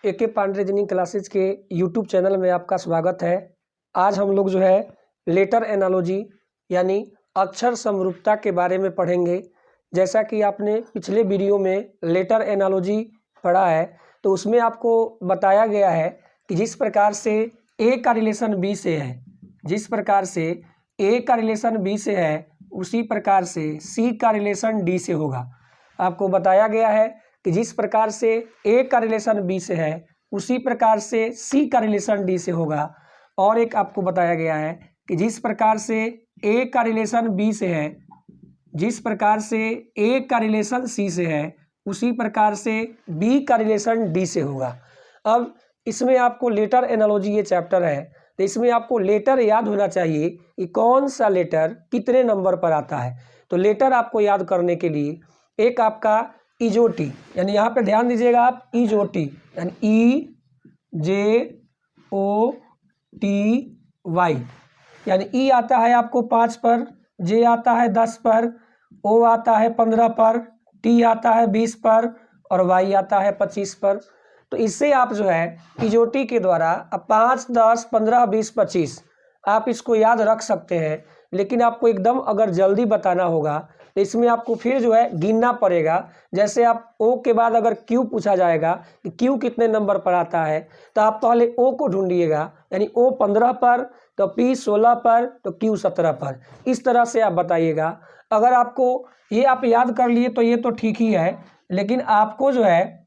एके Pandey reasoning classes के YouTube channel में आपका स्वागत है। आज हम लोग जो है लेटर एनालॉजी यानी अक्षर समरूपता के बारे में पढ़ेंगे। जैसा कि आपने पिछले वीडियो में लेटर एनालॉजी पढ़ा है तो उसमें आपको बताया गया है कि जिस प्रकार से ए का रिलेशन बी से है, जिस प्रकार से ए का रिलेशन बी से है उसी प्रकार से सी का रिलेशन डी से होगा। आपको बताया गया है कि जिस प्रकार से ए का रिलेशन बी से है उसी प्रकार से सी का रिलेशन डी से होगा। और एक आपको बताया गया है कि जिस प्रकार से ए का रिलेशन बी से है, जिस प्रकार से ए का रिलेशन सी से है उसी प्रकार से बी का रिलेशन डी से होगा। अब इसमें आपको लेटर एनालॉजी ये चैप्टर है तो इसमें आपको लेटर याद होना चाहिए कि कौन सा लेटर कितने नंबर पर आता है। तो लेटर आपको याद करने के लिए एक आपका इजोटी, यानी यहाँ पे ध्यान दीजिएगा आप, इजोटी यानी ई जे ओ टी वाई, यानी ई आता है आपको 5 पर, जे आता है 10 पर, ओ आता है 15 पर, टी आता है 20 पर और वाई आता है 25 पर। तो इससे आप जो है इजोटी के द्वारा अब 5, 10, 15, 20, 25 आप इसको याद रख सकते हैं। लेकिन आपको एकदम अगर जल्दी बताना होगा तो इसमें आपको फिर जो है गिनना पड़ेगा। जैसे आप ओ के बाद अगर क्यू पूछा जाएगा कि क्यू कितने नंबर पर आता है तो आप पहले ओ को ढूंढिएगा, यानी ओ 15 पर तो पी 16 पर तो क्यू 17 पर, इस तरह से आप बताइएगा। अगर आपको ये आप याद कर लिए तो ये तो ठीक ही है, लेकिन आपको जो है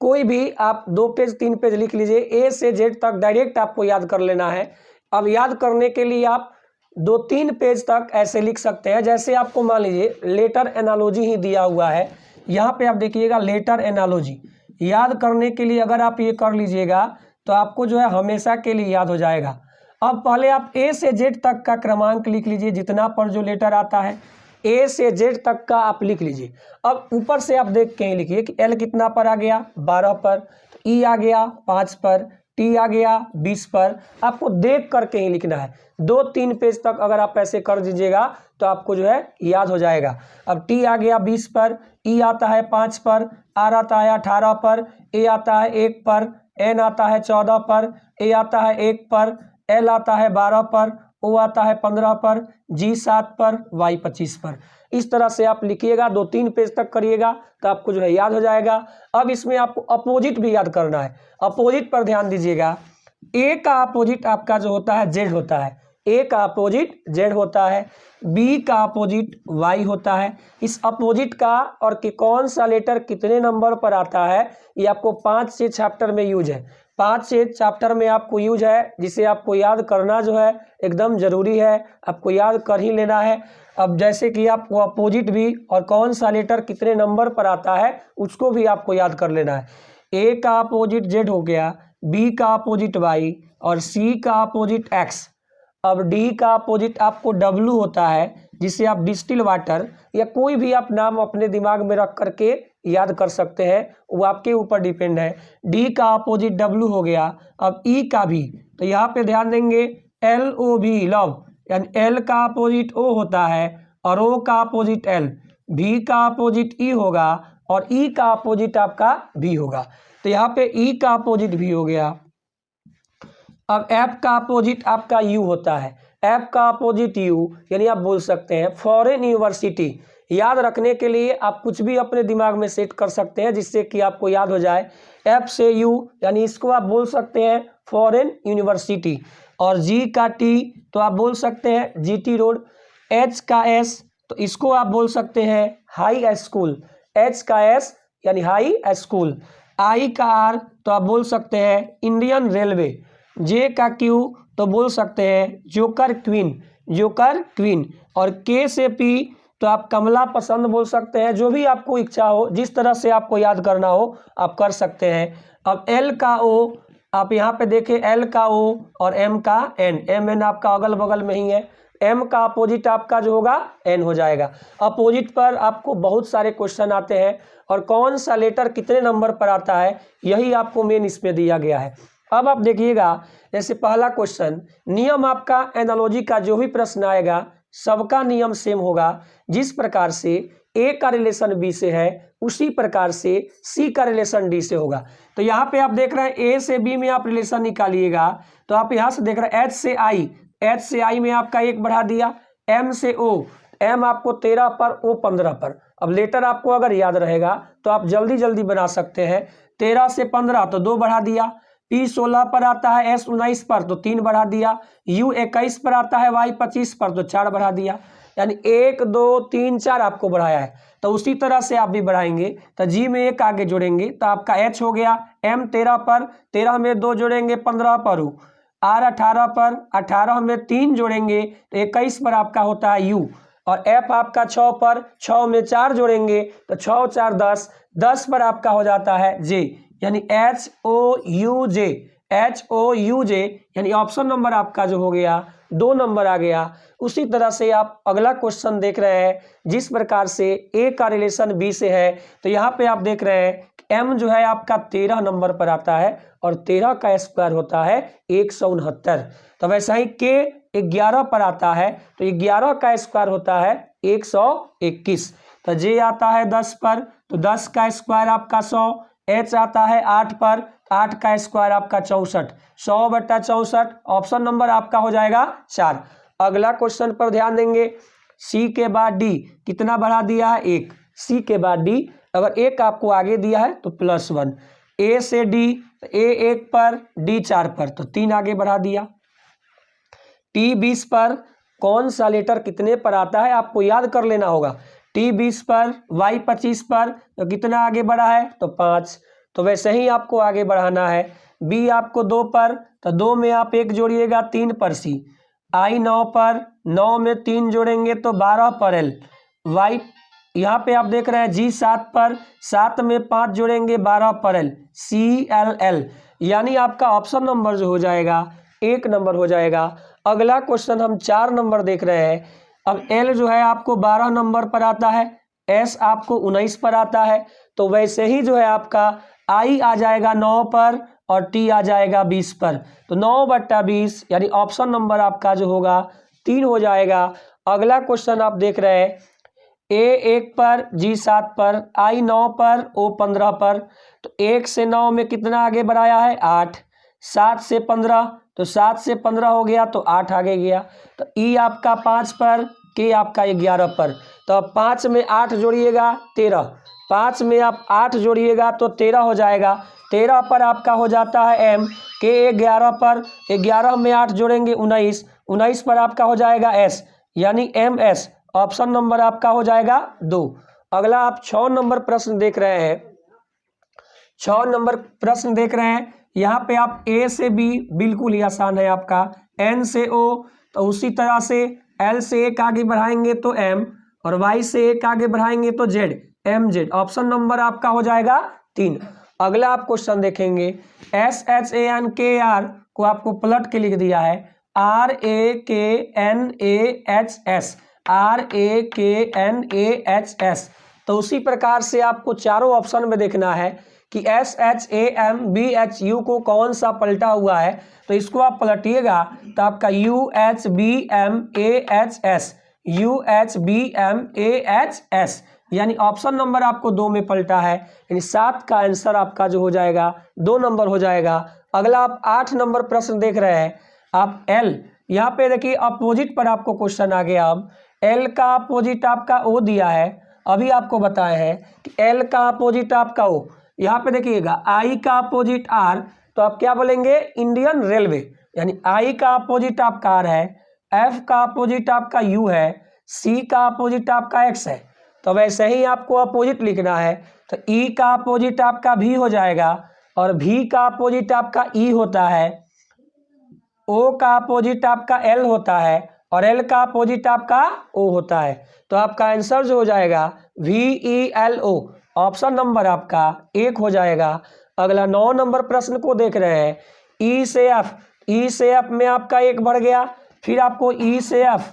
कोई भी आप 2 पेज 3 पेज लिख लीजिए, ए से जेड तक डायरेक्ट आपको याद कर लेना है। अब याद करने के लिए आप 2-3 पेज तक ऐसे लिख सकते हैं। जैसे आपको मान लीजिए लेटर एनालॉजी ही दिया हुआ है, यहाँ पे आप देखिएगा लेटर एनालॉजी याद करने के लिए अगर आप ये कर लीजिएगा तो आपको जो है हमेशा के लिए याद हो जाएगा। अब पहले आप ए से जेड तक का क्रमांक लिख लीजिए, जितना पर जो लेटर आता है ए से जेड तक का आप लिख लीजिए। अब ऊपर से आप देख के ही लिखिए कि एल कितना पर आ गया 12 पर, ई आ गया 5 पर, टी आ गया 20 पर। आपको देख करके ही लिखना है। 2-3 पेज तक अगर आप ऐसे कर दीजिएगा तो आपको जो है याद हो जाएगा। अब टी आ गया 20 पर, ई आता है 5 पर, आर आता है 18 पर, ए आता है 1 पर, एन आता है 14 पर, ए आता है 1 पर, एल आता है 12 पर, ओ आता है 15 पर, जी 7 पर, वाई 25 पर। इस तरह से आप लिखिएगा, 2-3 पेज तक करिएगा तो आपको जो है याद हो जाएगा। अब इसमें आपको अपोजिट भी याद करना है। अपोजिट पर ध्यान दीजिएगा। ए का अपोजिट आपका जो होता है जेड होता है, ए का अपोजिट जेड होता है, बी का अपोजिट वाई होता है। इस अपोजिट का और कि कौन सा लेटर कितने नंबर पर आता है ये आपको 5-6 चैप्टर में यूज है। 5-6 चैप्टर में आपको यूज है, जिसे आपको याद करना जो है एकदम ज़रूरी है, आपको याद कर ही लेना है। अब जैसे कि आपको अपोजिट भी और कौन सा लेटर कितने नंबर पर आता है उसको भी आपको याद कर लेना है। ए का अपोजिट जेड हो गया, बी का अपोजिट वाई और सी का अपोजिट एक्स। अब डी का अपोजिट आपको डब्लू होता है, जिसे आप डिस्टिल वाटर या कोई भी आप नाम अपने दिमाग में रख करके याद कर सकते हैं, वो आपके ऊपर डिपेंड है। डी का अपोजिट डब्लू हो गया। अब ई का भी, तो यहाँ पे ध्यान देंगे एल ओ भी लव, यानी एल का अपोजिट ओ होता है और ओ का अपोजिट एल, भी का अपोजिट ई होगा और ई का अपोजिट आपका भी होगा। तो यहाँ पे ई का अपोजिट भी हो गया। अब एफ का अपोजिट आपका यू होता है, एफ का अपोजिट यू, यानी आप बोल सकते हैं फॉरेन यूनिवर्सिटी। याद रखने के लिए आप कुछ भी अपने दिमाग में सेट कर सकते हैं जिससे कि आपको याद हो जाए। एफ से यू यानी इसको आप बोल सकते हैं फॉरेन यूनिवर्सिटी, और जी का टी तो आप बोल सकते हैं जीटी रोड, एच का एस तो इसको आप बोल सकते हैं हाई स्कूल, एच का एस यानी हाई स्कूल, आई का आर तो आप बोल सकते हैं इंडियन रेलवे, जे का क्यू तो बोल सकते हैं जोकर क्वीन, जोकर क्वीन, और के से पी तो आप कमला पसंद बोल सकते हैं। जो भी आपको इच्छा हो, जिस तरह से आपको याद करना हो आप कर सकते हैं। अब एल का ओ, आप यहाँ पे देखें एल का ओ और एम का एन, एम एन आपका अगल बगल में ही है। एम का अपोजिट आपका जो होगा एन हो जाएगा। अपोजिट पर आपको बहुत सारे क्वेश्चन आते हैं और कौन सा लेटर कितने नंबर पर आता है यही आपको मेन इसमें दिया गया है। अब आप देखिएगा, जैसे पहला क्वेश्चन, नियम आपका एनालॉजी का जो भी प्रश्न आएगा सबका नियम सेम होगा। जिस प्रकार से ए का रिलेशन बी से है उसी प्रकार से सी का रिलेशन डी से होगा। तो यहाँ पे आप देख रहे हैं ए से बी में आप रिलेशन निकालिएगा तो आप यहाँ से देख रहे हैं एच से आई में आपका 1 बढ़ा दिया, एम से ओ, एम आपको 13 पर, ओ 15 पर। अब लेटर आपको अगर याद रहेगा तो आप जल्दी जल्दी बना सकते हैं। 13 से 15 तो 2 बढ़ा दिया, पी 16 पर आता है, एस 19 पर तो 3 बढ़ा दिया, यू 21 पर आता है, वाई 25 पर तो 4 बढ़ा दिया। यानी 1 2 3 4 आपको बढ़ाया है। तो उसी तरह से आप भी बढ़ाएंगे तो जी में 1 आगे जोड़ेंगे तो आपका एच हो गया, एम 13 पर, 13 में 2 जोड़ेंगे 15 पर, यू आर 18 पर, 18 में 3 जोड़ेंगे तो 21 पर आपका होता है यू, और एफ आपका 6 पर, 6 में 4 जोड़ेंगे तो 6 4 10, 10 पर आपका हो जाता है जे, यानी H O U J, H O U J, यानी ऑप्शन नंबर आपका जो हो गया 2 नंबर आ गया। उसी तरह से आप अगला क्वेश्चन देख रहे हैं, जिस प्रकार से ए का रिलेशन बी से है तो यहाँ पे आप देख रहे हैं एम जो है आपका 13 नंबर पर आता है और 13 का स्क्वायर होता है 169। तो वैसा ही के 11 पर आता है तो 11 का स्क्वायर होता है 121। तो जे आता है 10 पर तो 10 का स्क्वायर आपका 100, एच आता है 8 पर, 8 का स्क्वायर आपका 64, 100/64, ऑप्शन नंबर आपका हो जाएगा 4। अगला क्वेश्चन पर ध्यान देंगे, सी के बाद डी कितना बढ़ा दिया है 1, सी के बाद डी अगर 1 आपको आगे दिया है तो +1, ए से डी, ए 1 पर, डी 4 पर तो 3 आगे बढ़ा दिया। टी 20 पर कौन सा लेटर कितने पर आता है आपको याद कर लेना होगा। टी 20 पर, वाई 25 पर तो कितना आगे बढ़ा है तो 5, तो वैसे ही आपको आगे बढ़ाना है। बी आपको 2 पर तो 2 में आप 1 जोड़िएगा 3 पर सी, आई 9 पर, 9 में 3 जोड़ेंगे तो 12 पर एल, वाई यहाँ पे आप देख रहे हैं जी 7 पर, 7 में 5 जोड़ेंगे 12 पर एल, सी एल एल, यानी आपका ऑप्शन नंबर जो हो जाएगा 1 नंबर हो जाएगा। अगला क्वेश्चन हम 4 नंबर देख रहे हैं। अब एल जो है आपको 12 नंबर पर आता है, एस आपको 19 पर आता है, तो वैसे ही जो है आपका आई आ जाएगा 9 पर और टी आ जाएगा 20 पर, तो 9/20 यानी ऑप्शन नंबर आपका जो होगा 3 हो जाएगा। अगला क्वेश्चन आप देख रहे हैं, ए 1 पर, जी 7 पर, आई 9 पर, ओ 15 पर, तो 1 से 9 में कितना आगे बढ़ाया है 8, 7 से 15 तो 7 से 15 हो गया तो 8 आगे गया, तो ई आपका 5 पर, के आपका 11 पर, तो अब 5 में 8 जोड़िएगा 13, 5 में आप 8 जोड़िएगा तो 13 हो जाएगा, 13 पर आपका हो जाता है एम, के 11 पर, 11 में 8 जोड़ेंगे 19, 19 पर आपका हो जाएगा एस, यानी एम एस, ऑप्शन नंबर आपका हो जाएगा 2। अगला आप 6 नंबर प्रश्न देख रहे हैं, 6 नंबर प्रश्न देख रहे हैं। यहाँ पे आप ए से बी बिल्कुल ही आसान है आपका, एन से ओ तो उसी तरह से एल से 1 आगे बढ़ाएंगे तो एम, और वाई से 1 आगे बढ़ाएंगे तो Z, M Z, option number आपका हो जाएगा 3। अगला आप क्वेश्चन देखेंगे, S H A N K R को आपको पलट के लिख दिया है, R A K N A H S, R A K N A H S, तो उसी प्रकार से आपको चारों ऑप्शन में देखना है कि S H A M B H U को कौन सा पलटा हुआ है, तो इसको आप पलटिएगा तो आपका U H B M A H S, U H B M A H S, यानी ऑप्शन नंबर आपको 2 में पलटा है, यानी 7 का आंसर आपका जो हो जाएगा 2 नंबर हो जाएगा। अगला आप 8 नंबर प्रश्न देख रहे हैं, आप एल, यहाँ पे देखिए अपोजिट पर आपको क्वेश्चन आ गया। अब एल का अपोजिट आपका ओ दिया है, अभी आपको बताए हैं कि एल का अपोजिट आपका ओ, यहाँ पे देखिएगा आई का अपोजिट आर, तो आप क्या बोलेंगे इंडियन रेलवे, यानी आई का अपोजिट आपका आर है, एफ का अपोजिट आपका यू है, सी का अपोजिट आपका एक्स है, तो वैसे ही आपको अपोजिट लिखना है, तो ई का अपोजिट आपका भी हो जाएगा, और भी का अपोजिट आपका ई होता है, ओ का अपोजिट आपका एल होता है, और एल का अपोजिट आपका ओ होता है, तो आपका आंसर जो हो जाएगा VELO, ऑप्शन नंबर आपका 1 हो जाएगा। अगला 9 नंबर प्रश्न को देख रहे हैं, ई से एफ, ई से एफ में आपका 1 बढ़ गया, फिर आपको ई से एफ,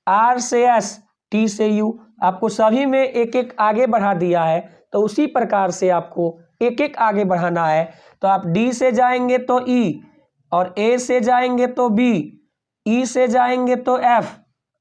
आर से एस, टी से यू, आपको सभी में 1-1 आगे बढ़ा दिया है, तो उसी प्रकार से आपको 1-1 आगे बढ़ाना है। तो आप डी से जाएंगे तो ई, और ए से जाएंगे तो बी, ई से जाएंगे तो एफ,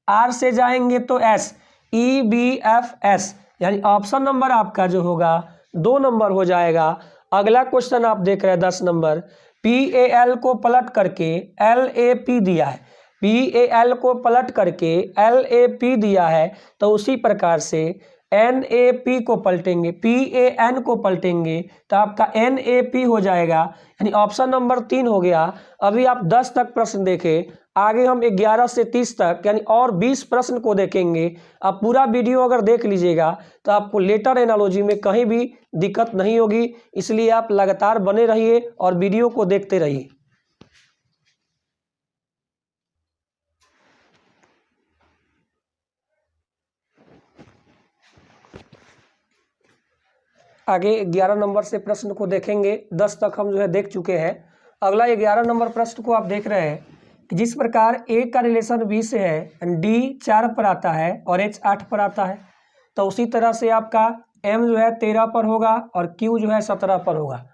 आर से जाएंगे तो S, E B F S, यानी ऑप्शन नंबर आपका जो होगा 2 नंबर हो जाएगा। अगला क्वेश्चन आप देख रहे हैं 10 नंबर, PAL को पलट करके LAP दिया है, PAL को पलट करके LAP दिया है, तो उसी प्रकार से NAP को पलटेंगे, PAN को पलटेंगे तो आपका NAP हो जाएगा, यानी ऑप्शन नंबर 3 हो गया। अभी आप 10 तक प्रश्न देखें, आगे हम 11 से 30 तक यानी और 20 प्रश्न को देखेंगे। आप पूरा वीडियो अगर देख लीजिएगा तो आपको लेटर एनालॉजी में कहीं भी दिक्कत नहीं होगी, इसलिए आप लगातार बने रहिए और वीडियो को देखते रहिए। आगे 11 नंबर से प्रश्न को देखेंगे, 10 तक हम जो है देख चुके हैं। अगला 11 नंबर प्रश्न को आप देख रहे हैं कि जिस प्रकार A का रिलेशन B से है, D 4 पर आता है और H 8 पर आता है, तो उसी तरह से आपका M जो है 13 पर होगा और Q जो है 17 पर होगा।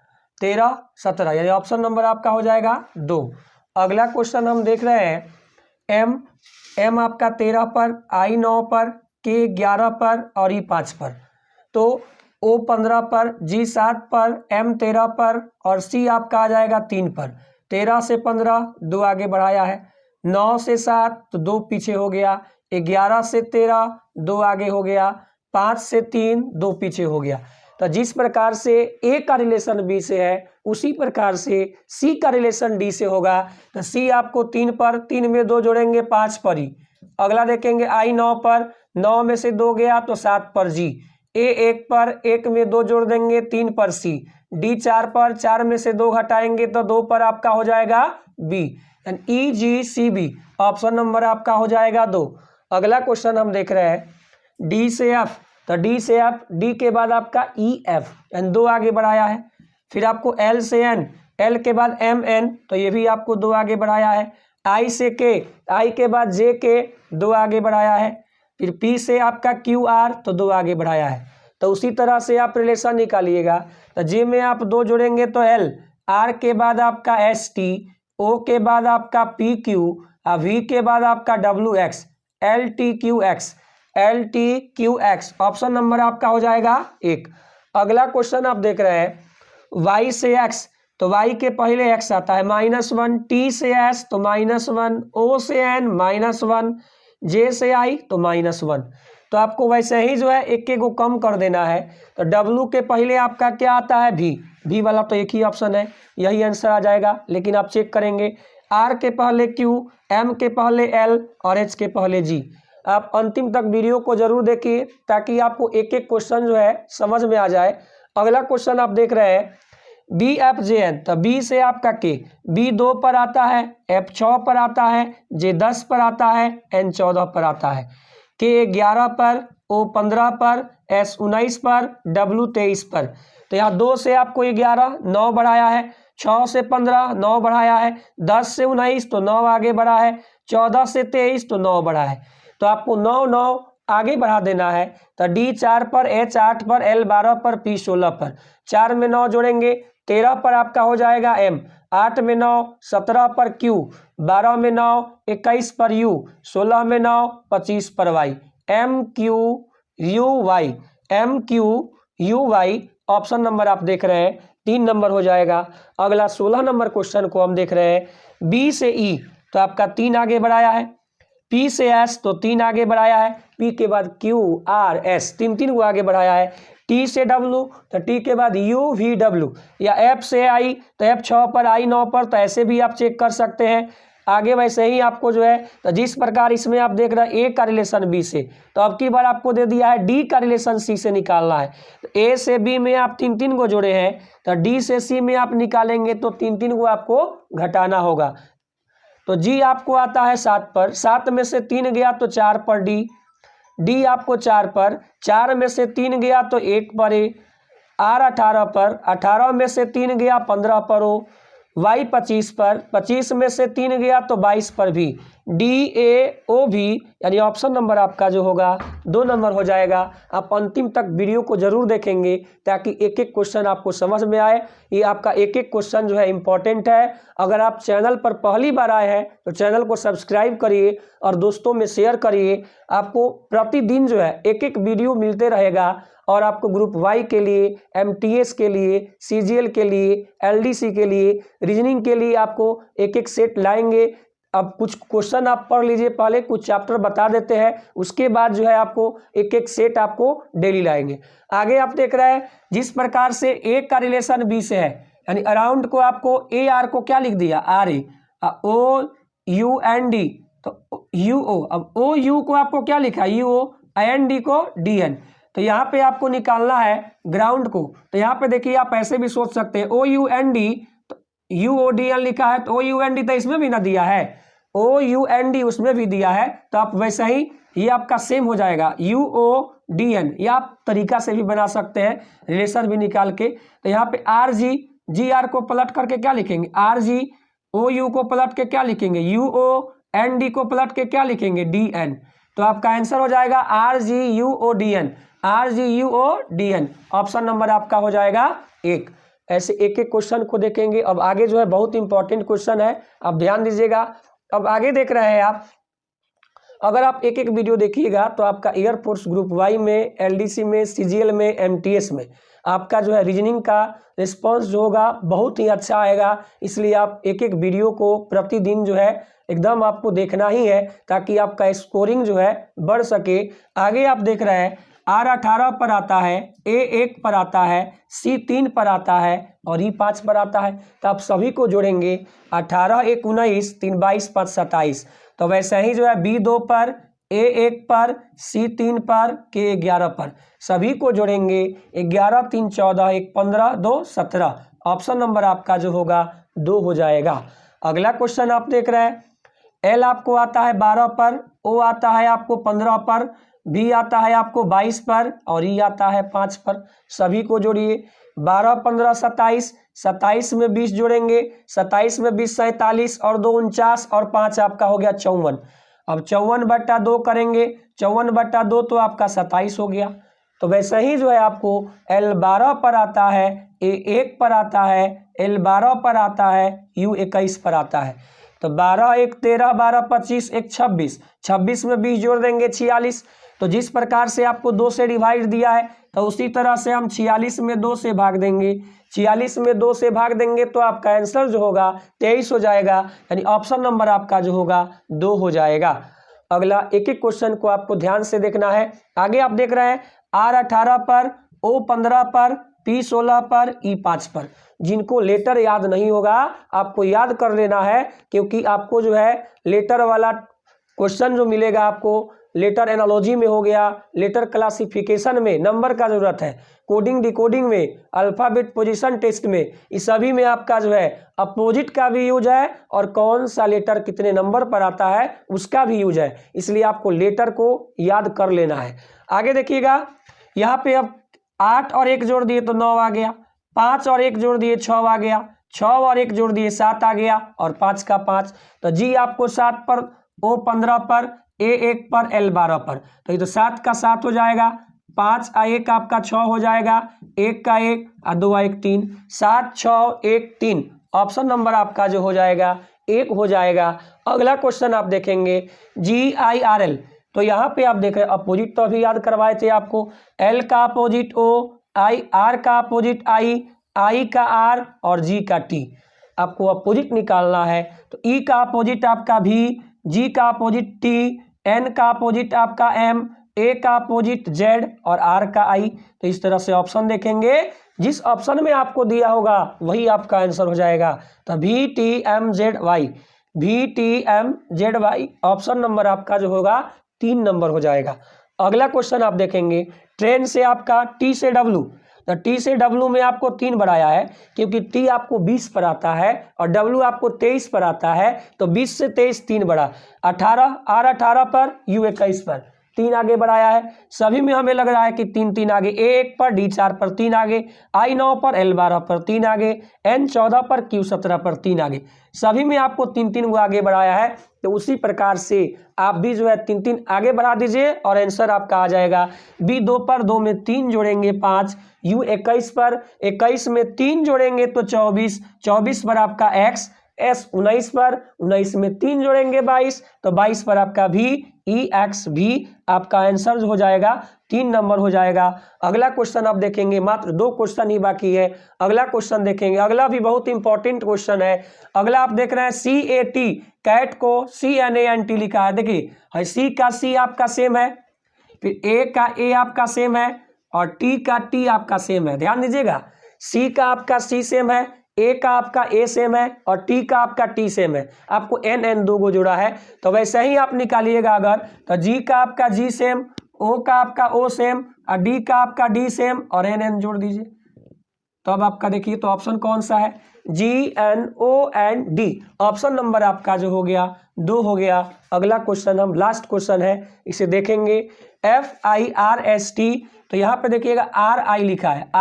13 17 यानी ऑप्शन नंबर आपका हो जाएगा 2। अगला क्वेश्चन हम देख रहे हैं, M आपका 13 पर, I 9 पर, K 11 पर और E 5 पर, तो O 15 पर, G 7 पर, M 13 पर और C आपका आ जाएगा 3 पर। 13 से 15 2 आगे बढ़ाया है, 9 से 7 तो 2 पीछे हो गया, 11 से 13 2 आगे हो गया, 5 से 3 2 पीछे हो गया। तो जिस प्रकार से A का रिलेशन B से है उसी प्रकार से C का रिलेशन D से होगा। तो C आपको 3 पर, 3 में 2 जोड़ेंगे 5 पर ही। अगला देखेंगे I 9 पर, 9 में से 2 गया तो 7 पर G, A 1 पर, 1 में 2 जोड़ देंगे 3 पर C, D 4 पर, 4 में से 2 घटाएंगे तो 2 पर आपका हो जाएगा B, यानी EGCB ऑप्शन नंबर आपका हो जाएगा 2। अगला क्वेश्चन हम देख रहे हैं D से F, तो D से F, D के बाद आपका EF यानी 2 आगे बढ़ाया है। फिर आपको L से N, L के बाद MN तो ये भी आपको 2 आगे बढ़ाया है। I से K, I के बाद JK 2 आगे बढ़ाया है। फिर P से आपका QR तो 2 आगे बढ़ाया है। तो उसी तरह से आप रिलेशन निकालिएगा, तो J में आप 2 जोड़ेंगे तो L, R के बाद आपका ST, O के बाद आपका PQ, V के बाद आपका WX, LTQX, LTQX option number आपका हो जाएगा 1। अगला क्वेश्चन आप देख रहे हैं Y से X, तो Y के पहले X आता है -1, T से S तो -1, O से N -1, J से I तो -1। तो आपको वैसे ही जो है एक एक को कम कर देना है। तो W के पहले आपका क्या आता है V वाला तो एक ही ऑप्शन है, यही आंसर आ जाएगा, लेकिन आप चेक करेंगे R के पहले Q, M के पहले L और H के पहले G। आप अंतिम तक वीडियो को जरूर देखिए ताकि आपको एक एक क्वेश्चन जो है समझ में आ जाए। अगला क्वेश्चन आप देख रहे हैं BFJN, तो B से आपका K, B 2 पर आता है, F 6 पर आता है, J 10 पर आता है, N 14 पर आता है, K 11 पर, O 15 पर, S 19 पर, W 23 पर। तो यहाँ 2 से आपको 11 9 बढ़ाया है, 6 से 15 9 बढ़ाया है, 10 से 19 तो 9 आगे बढ़ा है, 14 से 23 तो 9 बढ़ा है। तो आपको 9 9 आगे बढ़ा देना है। तो D 4 पर, H 8 पर, L 12 पर, P 16 पर। 4 में 9 जोड़ेंगे, 13 पर आपका हो जाएगा M, 8 में 9 17 पर Q, 12 में 9 21 पर U, 16 में 9 25 पर Y, MQUY, MQUY option number आप देख रहे हैं 3 नंबर हो जाएगा। अगला 16 नंबर क्वेश्चन को हम देख रहे हैं B से E, तो आपका 3 आगे बढ़ाया है, P से S तो 3 आगे बढ़ाया है, P के बाद Q R S 3 को आगे बढ़ाया है, T से W तो T के बाद U V W, या F से I तो F 6 पर, I 9 पर, तो ऐसे भी आप चेक कर सकते हैं। आगे वैसे ही आपको जो है, तो जिस प्रकार इसमें आप देख रहे हैं A का रिलेशन B से, तो अब की बार आपको दे दिया है D का रिलेशन C से निकालना है। तो A से B में आप 3 को जोड़े हैं, तो D से C में आप निकालेंगे तो 3 को आपको घटाना होगा। तो G आपको आता है 7 पर, 7 में से 3 गया तो 4 पर D आपको 4 पर, 4 में से 3 गया तो 1 पर A, R 18 पर, 18 में से 3 गया 15 पर O, वाई 25 पर, 25 में से 3 गया तो 22 पर भी, डी ए ओ भी, यानी ऑप्शन नंबर आपका जो होगा 2 नंबर हो जाएगा। आप अंतिम तक वीडियो को जरूर देखेंगे ताकि एक एक क्वेश्चन आपको समझ में आए। ये आपका एक एक क्वेश्चन जो है इम्पोर्टेंट है। अगर आप चैनल पर पहली बार आए हैं तो चैनल को सब्सक्राइब करिए और दोस्तों में शेयर करिए। आपको प्रतिदिन जो है एक एक वीडियो मिलते रहेगा और आपको ग्रुप वाई के लिए, एमटीएस के लिए, सीजीएल के लिए, एलडीसी के लिए, रीजनिंग के लिए आपको एक एक सेट लाएंगे। अब कुछ क्वेश्चन आप पढ़ लीजिए, पहले कुछ चैप्टर बता देते हैं, उसके बाद जो है आपको एक एक सेट आपको डेली लाएंगे। आगे आप देख रहे हैं जिस प्रकार से ए का रिलेशन बी से है, यानी अराउंड को आपको ए आर को क्या लिख दिया, R A, O U N D तो यू ओ, अब ओ यू को आपको क्या लिखा, यू ओ, एन डी को डी एन। तो यहाँ पे आपको निकालना है ग्राउंड को। तो यहाँ पे देखिए आप ऐसे भी सोच सकते हैं, ओ यू एन डी तो यू ओ डी एन लिखा है, तो ओ यू एन डी तो इसमें भी ना दिया है, ओ यू एन डी उसमें भी दिया है, तो आप वैसा ही ये आपका सेम हो जाएगा, यू ओ डी एन। या आप तरीका से भी बना सकते हैं रिलेशन भी निकाल के। तो यहाँ पे आर जी, जी आर को पलट करके क्या लिखेंगे, आर जी, ओ यू को पलट के क्या लिखेंगे, यू ओ, एन डी को पलट के क्या लिखेंगे, डी एन। तो आपका आंसर हो जाएगा R G U O D N, R G U O D N. Option number आपका हो जाएगा 1। ऐसे एक एक क्वेश्चन को देखेंगे। अब आगे जो है बहुत इंपॉर्टेंट क्वेश्चन है, आप ध्यान दीजिएगा। अब आगे देख रहे हैं आप, अगर आप एक एक वीडियो देखिएगा तो आपका एयरफोर्स ग्रुप वाई में, एलडीसी में, सीजीएल में, एमटीएस में आपका जो है रीजनिंग का रिस्पांस जो होगा बहुत ही अच्छा आएगा। इसलिए आप एक एक वीडियो को प्रतिदिन जो है एकदम आपको देखना ही है ताकि आपका स्कोरिंग जो है बढ़ सके। आगे आप देख रहे हैं आर 18 पर आता है, ए 1 पर आता है, सी 3 पर आता है और ई 5 पर आता है। तो आप सभी को जोड़ेंगे, 18 1 19, 3 22 5 27। तो वैसे ही जो है बी 2 पर, ए 1 पर, सी 3 पर, के 11 पर, सभी को जोड़ेंगे, 11 3 14, 1 15, 2 17। ऑप्शन नंबर आपका जो होगा 2 हो जाएगा। अगला क्वेश्चन आप देख रहे हैं, एल आपको आता है 12 पर, ओ आता है आपको 15 पर, बी आता है आपको 22 पर और ई आता है 5 पर। सभी को जोड़िए, 12 15 27, 27 में 20 जोड़ेंगे, 27 में 20 47 और 2 49 और 5 आपका हो गया 54। अब 54/2 करेंगे, 54/2 तो आपका 27 हो गया। तो वैसे ही जो है आपको एल 12 पर आता है, ए 1 पर आता है, एल 12 पर आता है, यू 21 पर आता है। तो 12 1 13, 12 25, 1 26, 26 में 20 जोड़ देंगे 46। तो जिस प्रकार से आपको 2 से डिवाइड दिया है तो उसी तरह से हम 46 में 2 से भाग देंगे, 46 में 2 से भाग देंगे तो आपका आंसर जो होगा 23 हो जाएगा। यानी ऑप्शन नंबर आपका जो होगा 2 हो जाएगा। अगला एक एक क्वेश्चन को आपको ध्यान से देखना है। आगे आप देख रहे हैं आर 18 पर, ओ 15 पर, पी 16 पर, ई 5 पर। जिनको लेटर याद नहीं होगा आपको याद कर लेना है, क्योंकि आपको जो है लेटर वाला क्वेश्चन जो मिलेगा आपको लेटर एनालॉजी में हो गया, लेटर क्लासिफिकेशन में नंबर का जरूरत है, कोडिंग डिकोडिंग में, अल्फाबेट पोजीशन टेस्ट में, इस सभी में आपका जो है अपोजिट का भी यूज है और कौन सा लेटर कितने नंबर पर आता है उसका भी यूज है। इसलिए आपको लेटर को याद कर लेना है। आगे देखिएगा, यहाँ पे अब 8 और 1 जोड़ दिए तो 9 आ गया, 5 और 1 जोड़ दिए 6 आ गया, 6 और 1 जोड़ दिए 7 आ गया और 5 का 5। तो जी आपको 7 पर, ओ 15 पर, ए 1 पर, एल 12 पर। तो ये तो 7 का 7 हो जाएगा, 5 आ 1 आपका 6 हो जाएगा, 1 का 1 और 2 आ 1 3, 7 6 1 3। ऑप्शन नंबर आपका जो हो जाएगा 1 हो जाएगा। अगला क्वेश्चन आप देखेंगे GIRL। तो यहाँ पे आप देख रहे हैं अपोजिट तो अभी याद करवाए थे आपको, एल का अपोजिट ओ, आई, आर का अपोजिट आई का आर और जी का टी। आपको अपोजिट निकालना है। तो ई का अपोजिट आपका भी, जी का अपोजिट टी, एन का अपोजिट आपका एम, ए का अपोजिट जेड और आर का आई। तो इस तरह से ऑप्शन देखेंगे, जिस ऑप्शन में आपको दिया होगा वही आपका आंसर हो जाएगा। तो VTMZY, VTMZY ऑप्शन नंबर आपका जो होगा 3 नंबर हो जाएगा। अगला क्वेश्चन आप देखेंगे, ट्रेन से आपका टी से डब्लू। तो टी से डब्लू में आपको 3 बढ़ाया है क्योंकि टी आपको 20 पर आता है और डब्लू आपको 23 पर आता है। तो 20 से 23 3 बढ़ा, 18, आर 18 पर, यू 21 पर। 3 आगे बढ़ाया है। सभी में हमें लग रहा है कि 3 3 आगे, A1 पर, D4 पर 3 आगे, I9 पर, L12 पर 3 आगे, N14 पर, Q17 पर 3 आगे। सभी में आपको 3 3 को आगे बढ़ाया है। तो उसी प्रकार से आप भी जो है 3 3 आगे बढ़ा दीजिए और आंसर आपका आ जाएगा। B2 पर 2 में 3 जोड़ेंगे 5, U21 पर 21 में 3 जोड़ेंगे तो 24, 24 पर आपका X, S19 पर 19 में 3 जोड़ेंगे 22, तो 22 पर आपका भी EX भी आपका आंसर हो जाएगा 3 नंबर हो जाएगा। अगला क्वेश्चन आप देखेंगे, मात्र 2 क्वेश्चन ही बाकी है। अगला क्वेश्चन देखेंगे, अगला भी बहुत इंपॉर्टेंट क्वेश्चन है। अगला आप देख रहे हैं CAT, कैट को CNANT लिखा है। देखिए C का C आपका सेम है, फिर A का A आपका सेम है और T का T आपका सेम है। ध्यान दीजिएगा, C का आपका C सेम है, A का आपका A सेम है और T का आपका T सेम है। आपको N 2 को जोड़ा है, तो वैसे ही आप निकालिएगा। अगर तो G का आपका G सेम, O का आपका O सेम और D का आपका D सेम और N जोड़ दीजिए। तो अब आपका देखिए, तो ऑप्शन कौन सा है? GNOND। ऑप्शन नंबर आपका जो हो गया 2 हो गया। अगला क्वेश्चन हम लास्ट क्वेश्चन है, इसे देखेंगे। FIRST, तो यहाँ पे देखिएगा RI लिखा है,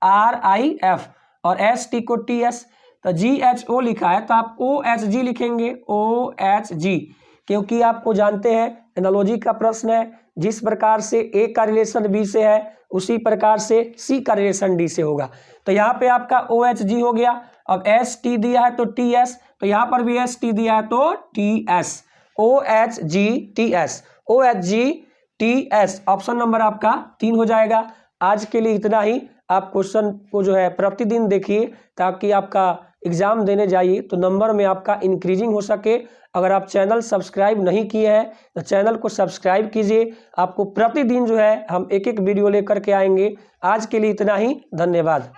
RIF और ST को TS, तो GHO लिखा है तो आप OHG लिखेंगे, OHG, क्योंकि आपको जानते हैं एनालॉजी का प्रश्न है। जिस प्रकार से A का रिलेशन B से है उसी प्रकार से C का रिलेशन D से होगा। तो यहाँ पे आपका OHG हो गया। अब ST दिया है तो TS, तो यहाँ पर भी ST दिया है तो TS, OHG TS, OHG TS। Option number आपका 3 हो जाएगा। आज के लिए इतना ही। आप क्वेश्चन को जो है प्रतिदिन देखिए, ताकि आपका एग्जाम देने जाइए तो नंबर में आपका इंक्रीजिंग हो सके। अगर आप चैनल सब्सक्राइब नहीं किए हैं तो चैनल को सब्सक्राइब कीजिए। आपको प्रतिदिन जो है हम एक एक वीडियो लेकर के आएंगे। आज के लिए इतना ही, धन्यवाद।